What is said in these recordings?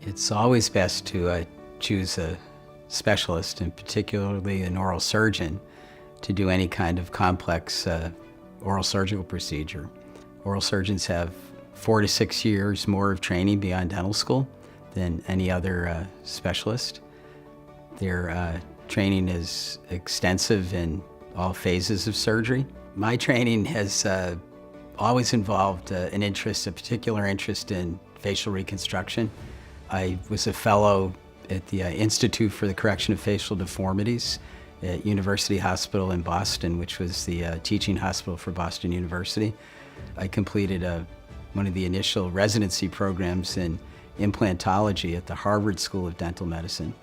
It's always best to choose a specialist, and particularly an oral surgeon, to do any kind of complex oral surgical procedure. Oral surgeons have 4 to 6 years more of training beyond dental school than any other specialist. Their training is extensive in all phases of surgery. My training has always involved a particular interest in facial reconstruction. I was a fellow at the Institute for the Correction of Facial Deformities at University Hospital in Boston, which was the teaching hospital for Boston University. I completed one of the initial residency programs in implantology at the Harvard School of Dental Medicine.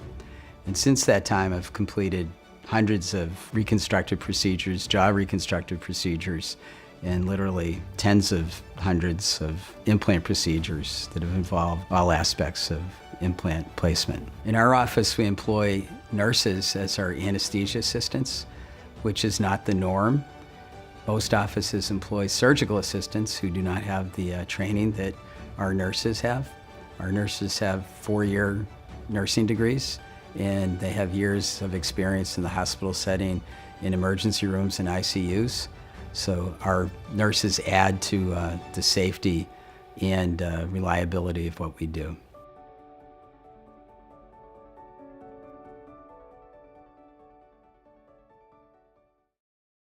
And since that time, I've completed hundreds of reconstructive procedures, jaw reconstructive procedures, and literally tens of hundreds of implant procedures that have involved all aspects of implant placement. In our office, we employ nurses as our anesthesia assistants, which is not the norm. Most offices employ surgical assistants who do not have the training that our nurses have. Our nurses have 4-year nursing degrees, and they have years of experience in the hospital setting, in emergency rooms and ICUs. So our nurses add to the safety and reliability of what we do.